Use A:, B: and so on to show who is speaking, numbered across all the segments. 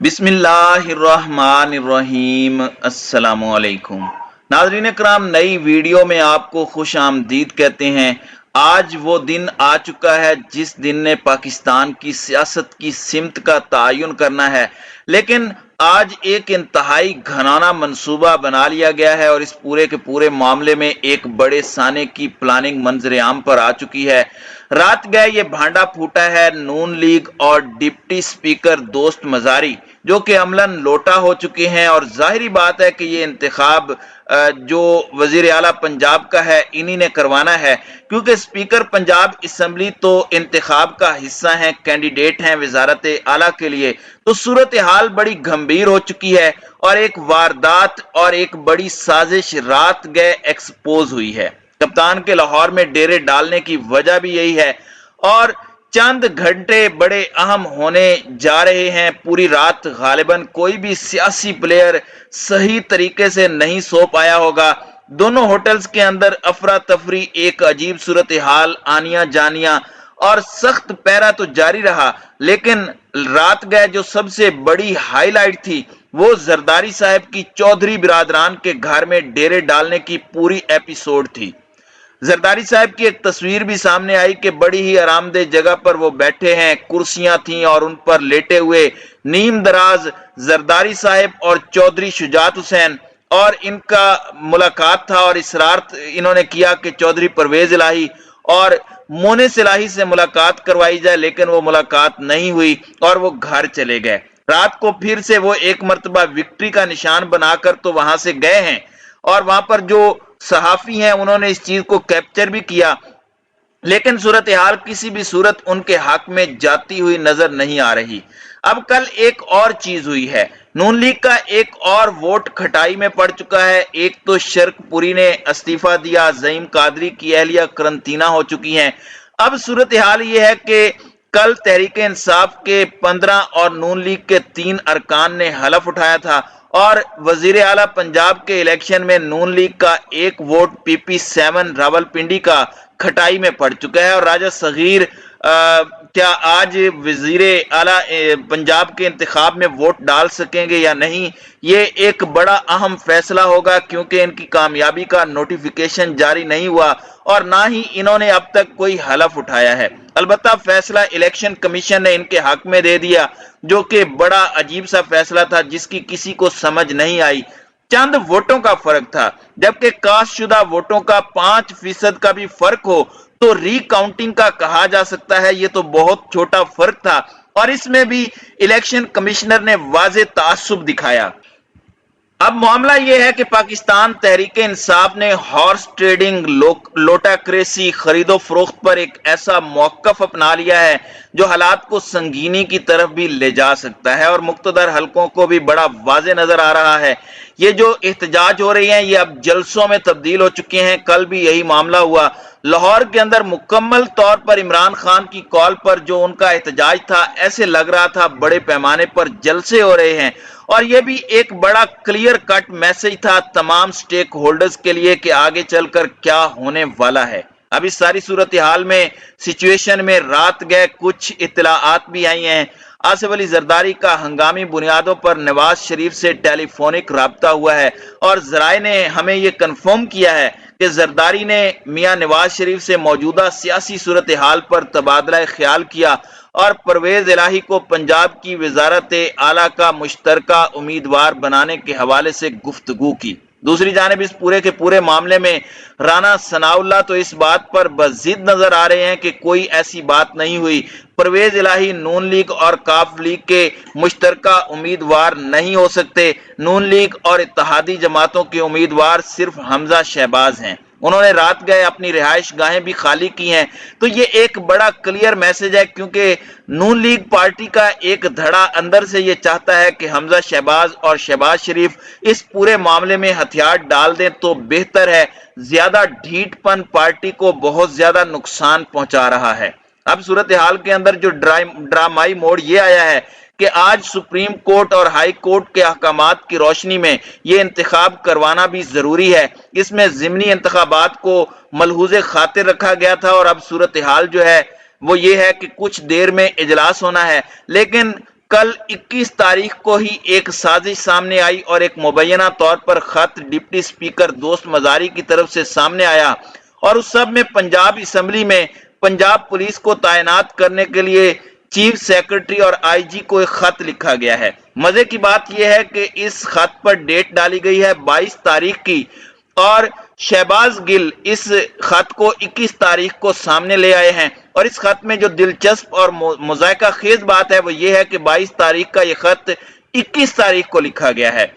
A: बिस्मिल्लाहिर्रहमानिर्रहीम। अस्सलामु अलैकुम नाज़रीन कराम, नई वीडियो में आपको खुश आमदीद कहते हैं। आज वो दिन आ चुका है जिस दिन ने पाकिस्तान की सियासत की सिमत का तयन करना है, लेकिन आज एक इंतहाई घनाना मंसूबा बना लिया गया है और इस पूरे के पूरे मामले में एक बड़े साने की प्लानिंग मंजर आम पर आ चुकी है। रात गए ये भांडा फूटा है नून लीग और डिप्टी स्पीकर दोस्त मजारी, जो कि अमलन लोटा हो चुके हैं। और जाहिरी बात है कि ये इंतखाब जो वजीर आला पंजाब का है इन्हीं ने करवाना है, क्योंकि स्पीकर पंजाब असम्बली तो इंतखाब का हिस्सा हैं, कैंडिडेट हैं वजारत आला के लिए। तो सूरत हाल बड़ी गंभीर हो चुकी है और एक वारदात और एक बड़ी साजिश रात गए एक्सपोज हुई है। कप्तान के लाहौर में डेरे डालने की वजह भी यही है और चंद घंटे बड़े अहम होने जा रहे हैं। पूरी रात गालिबन कोई भी सियासी प्लेयर सही तरीके से नहीं सो पाया होगा। दोनों होटल्स के अंदर अफरा तफरी, एक अजीब सूरत हाल, आनिया जानिया और सख्त पैरा तो जारी रहा, लेकिन रात गए जो सबसे बड़ी हाईलाइट थी वो जरदारी साहब की चौधरी बिरादरान के घर में डेरे डालने की पूरी एपिसोड थी। जरदारी साहब की एक तस्वीर भी सामने आई कि बड़ी ही आरामदेह जगह पर वो बैठे हैं, कुर्सियां थीं और उन पर लेटे हुए नीम दराज जरदारी साहब और चौधरी शुजात हुसैन, और इनका मुलाकात था और इसरार इन्होंने किया कि चौधरी परवेज इलाही और मोनिस इलाही से मुलाकात करवाई जाए, लेकिन वो मुलाकात नहीं हुई और वो घर चले गए। रात को फिर से वो एक मर्तबा विक्ट्री का निशान बनाकर तो वहां से गए हैं और वहां पर जो सहाफी हैं उन्होंने इस चीज को कैप्चर भी किया, लेकिन सूरत हाल किसी भी सूरत उनके हक में जाती हुई नजर नहीं आ रही। अब कल एक और चीज हुई है, नून लीग का एक और वोट खटाई में पड़ चुका है। एक तो शर्कपुरी ने इस्तीफा दिया, ज़ईम कादरी की अहलिया करंतना हो चुकी हैं। अब सूरत हाल ये है कि कल तहरीक इंसाफ के 15 और नून लीग के 3 अरकान ने हलफ उठाया था और वजीर आला पंजाब के इलेक्शन में नून लीग का एक वोट PP7 रावलपिंडी का खटाई में पड़ चुका है। और राजा सगीर क्या आज वजीर आला पंजाब के इंतखाब में वोट डाल सकेंगे या नहीं, ये एक बड़ा अहम फैसला होगा, क्योंकि इनकी कामयाबी का नोटिफिकेशन जारी नहीं हुआ और ना ही इन्होंने अब तक कोई हलफ उठाया है। अलबत्ता फैसला इलेक्शन कमीशन ने इनके हक में दे दिया, जो कि बड़ा अजीब सा फैसला था जिसकी किसी को समझ नहीं आई। चंद वोटों का फर्क था, जबकि कास्ट शुदा वोटों का 5% का भी फर्क हो तो रीकाउंटिंग का कहा जा सकता है। ये तो बहुत छोटा फर्क था और इसमें भी इलेक्शन कमिश्नर ने वाज़े तासुब दिखाया। अब मामला यह है कि पाकिस्तान तहरीक इंसाफ ने हॉर्स ट्रेडिंग, लोटाक्रेसी, खरीदो फरोख्त पर एक ऐसा मौकफ अपना लिया है जो हालात को संगीनी की तरफ भी ले जा सकता है और मुक्तदर हलकों को भी बड़ा वाज़े नजर आ रहा है। ये जो एहतजाज हो रही हैं ये अब जलसों में तब्दील हो चुके हैं। कल भी यही मामला हुआ। लाहौर के अंदर मुकम्मल तौर पर इमरान खान की कॉल पर जो उनका एहतजाज था, ऐसे लग रहा था बड़े पैमाने पर जलसे हो रहे हैं और यह भी एक बड़ा क्लियर कट मैसेज था तमाम स्टेक होल्डर्स के लिए कि आगे चलकर क्या होने वाला है। अब इस सारी सूरत हाल में सिचुएशन में रात गए कुछ इत्तलाआत भी आई हैं। आसिफ अली जरदारी का हंगामी बुनियादों पर नवाज शरीफ से टेलीफोनिक राब्ता हुआ है और जराए ने हमें यह कन्फर्म किया है कि जरदारी ने मियां नवाज शरीफ से मौजूदा सियासी सूरत हाल पर तबादला ख्याल किया और परवेज इलाही को पंजाब की वजारत आला का मुश्तरका उम्मीदवार बनाने के हवाले से गुफ्तगू की। दूसरी जानिब इस पूरे के पूरे मामले में राना सनाउल्लाह तो इस बात पर बज़िद नजर आ रहे हैं कि कोई ऐसी बात नहीं हुई। परवेज इलाही नून लीग और काफ लीग के मुश्तरका उम्मीदवार नहीं हो सकते। नून लीग और इत्तेहादी जमातों के उम्मीदवार सिर्फ हमजा शहबाज हैं। उन्होंने रात गए अपनी रिहाइश गाहें भी खाली की हैं। तो ये एक बड़ा क्लियर मैसेज है, क्योंकि नून लीग पार्टी का एक धड़ा अंदर से ये चाहता है कि हमजा शहबाज और शहबाज शरीफ इस पूरे मामले में हथियार डाल दें तो बेहतर है। ज्यादा ढीठपन पार्टी को बहुत ज्यादा नुकसान पहुंचा रहा है। अब सूरत हाल के अंदर जो ड्रामाई मोड़ ये आया है कि आज सुप्रीम कोर्ट और हाई कोर्ट के अहकामात की रोशनी में ये इंतखाब करवाना भी जरूरी है। इसमें ज़िमनी इंतखाबात को मलहूज़े खातिर रखा गया था और अब सूरत हाल जो है वो ये है कि कुछ देर में इजलास होना है, लेकिन कल 21 तारीख को ही एक साजिश सामने आई और एक मुबैना तौर पर खत डिप्टी स्पीकर दोस्त मजारी की तरफ से सामने आया और उस सब में पंजाब असेंबली में पंजाब पुलिस को तैनात करने के लिए चीफ सेक्रेटरी और आईजी को एक खत लिखा गया है। मजे की बात यह है कि इस खत पर डेट डाली गई है 22 तारीख की और शहबाज गिल इस खत को 21 तारीख को सामने ले आए हैं। और इस खत में जो दिलचस्प और मुज़ायका खेज बात है वो ये है कि 22 तारीख का ये खत 21 तारीख को लिखा गया है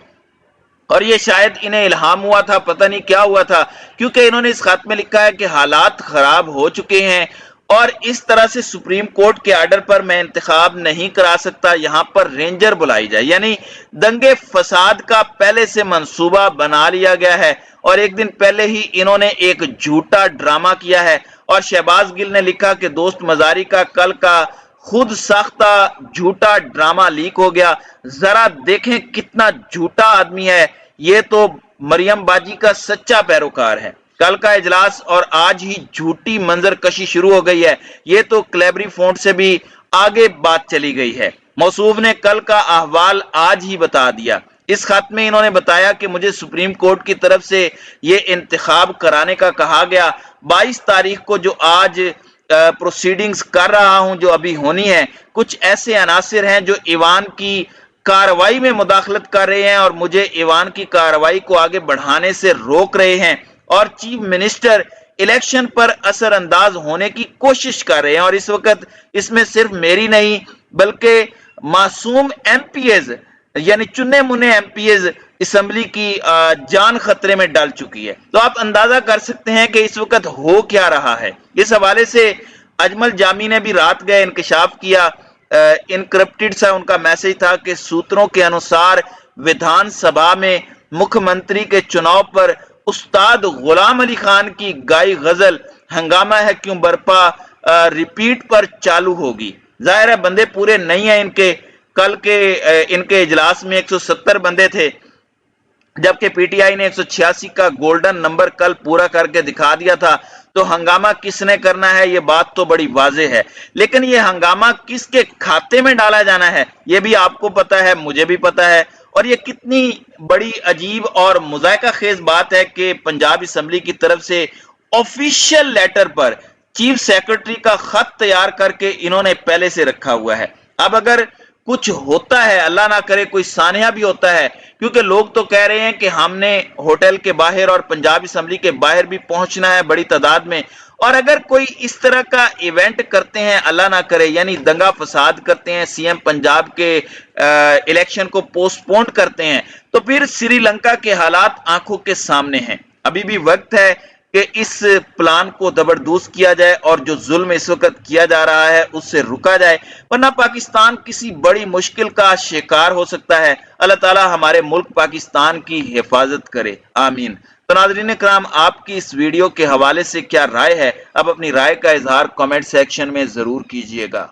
A: और ये शायद इन्हें इल्हाम हुआ था, पता नहीं क्या हुआ था, क्योंकि इन्होंने इस खत में लिखा है कि हालात खराब हो चुके हैं और इस तरह से सुप्रीम कोर्ट के आर्डर पर मैं इंतखाब नहीं करा सकता, यहां पर रेंजर बुलाई जाए। यानी दंगे फसाद का पहले से मंसूबा बना लिया गया है और एक दिन पहले ही इन्होंने एक झूठा ड्रामा किया है और शहबाज गिल ने लिखा कि दोस्त मजारी का कल का खुद साख्ता झूठा ड्रामा लीक हो गया। जरा देखें कितना झूठा आदमी है, ये तो मरियम बाजी का सच्चा पैरोकार है। कल का इजलास और आज ही झूठी मंजर कशी शुरू हो गई है, ये तो क्लेबरी फोंट से भी आगे बात चली गई है। मौसूफ ने कल का अहवाल आज ही बता दिया। इस खत में इन्होंने बताया कि मुझे सुप्रीम कोर्ट की तरफ से ये इंतखाब कराने का कहा गया। 22 तारीख को जो आज प्रोसीडिंग्स कर रहा हूं, जो अभी होनी है, कुछ ऐसे अनासिर हैं जो ईवान की कार्रवाई में मुदाखलत कर रहे हैं और मुझे ईवान की कार्रवाई को आगे बढ़ाने से रोक रहे हैं और चीफ मिनिस्टर इलेक्शन पर असर अंदाज होने की कोशिश कर रहे हैं और इस वक्त इसमें सिर्फ मेरी नहीं बल्कि मासूम एमपीएज यानी चुने मुने एमपीएज असेंबली की जान खतरे में डाल चुकी है। तो आप अंदाजा कर सकते हैं कि इस वक्त हो क्या रहा है। इस हवाले से अजमल जामी ने भी रात गए इंकशाफ किया। इनक्रप्टेड सा उनका मैसेज था कि सूत्रों के अनुसार विधानसभा में मुख्यमंत्री के चुनाव पर उस्ताद गुलाम अली खान की गाई गजल हंगामा है क्यों बरपा रिपीट पर चालू होगी। जाहिर है बंदे पूरे नहीं है इनके। कल के इनके इजलास में 170 बंदे थे जबकि पीटीआई ने 186 का गोल्डन नंबर कल पूरा करके दिखा दिया था। तो हंगामा किसने करना है ये बात तो बड़ी वाज़ेह है, लेकिन ये हंगामा किसके खाते में डाला जाना है ये भी आपको पता है, मुझे भी पता है। और ये कितनी बड़ी अजीब और मुज़ायका खेज बात है कि पंजाब असेंबली की तरफ से ऑफिशियल लेटर पर चीफ सेक्रेटरी का खत तैयार करके इन्होंने पहले से रखा हुआ है। अब अगर कुछ होता है, अल्लाह ना करे कोई सानिया भी होता है, क्योंकि लोग तो कह रहे हैं कि हमने होटल के बाहर और पंजाब असेंबली के बाहर भी पहुंचना है बड़ी तादाद में, और अगर कोई इस तरह का इवेंट करते हैं, अल्लाह ना करे, यानी दंगा फसाद करते हैं, सीएम पंजाब के इलेक्शन को पोस्टपोन करते हैं, तो फिर श्रीलंका के हालात आंखों के सामने हैं। अभी भी वक्त है कि इस प्लान को जबरदस्त किया जाए और जो जुल्म इस वक्त किया जा रहा है उससे रुका जाए, वरना पाकिस्तान किसी बड़ी मुश्किल का शिकार हो सकता है। अल्लाह ताला हमारे मुल्क पाकिस्तान की हिफाजत करे, आमीन। तो नाज़रीन कराम, आपकी इस वीडियो के हवाले से क्या राय है? अब अपनी राय का इजहार कमेंट सेक्शन में जरूर कीजिएगा।